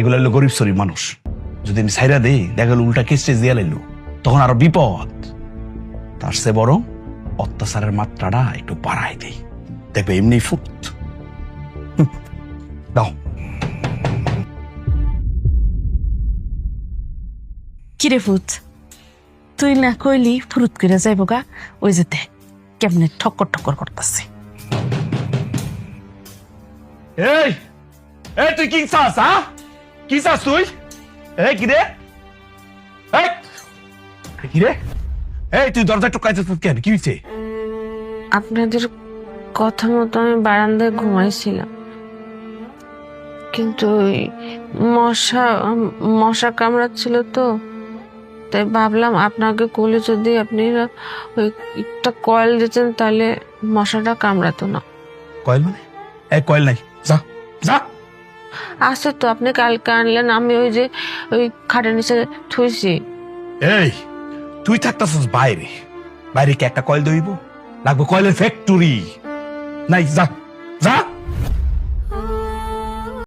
এগুলো হলো গরিব সরিব মানুষ। যদি আমি সাইরা দেই, দেখা গেল উল্টা কেস্টেজ দিয়ে লাইলো, তখন আরো বিপদ। তার চেয়ে বরং অত্যাচারের মাত্রাটা একটু বাড়াই দেই, দেখবে এমনি ফুট। দাও। কিরে ফুট, তুই না কইলি ফুরুত করে যাইব গা, ওই যেতে কেমনে ঠক্কর ঠক্কর করতেছে। এই এই তুই কি চাস? কি চাস তুই? এই কি রে? এই কি রে? এই তুই দরজা টুকাইছিস কেন? কি হয়েছে? আপনাদের কথা মতো আমি বারান্দায় ঘুমাইছিলাম, কিন্তু ওই মশা কামড়াচ্ছিল তো, তাই ভাবলাম আপনাকে কোলে যদি আপনি ওই একটা কয়েল দিতেন তাহলে মশাটা কামড়াতো না। কয়েল মানে? এই কয়েল নাই, যা যা। আছে তো, আপনি কালকে আনলেন, আমি ওই যে ওই খাটের নিচে থুইছি। এই তুই থাকতাছিস বাইরে, বাইরে কি একটা কয়েল দইব? লাগবে কয়েলের ফ্যাক্টরি। নাই, যা যা।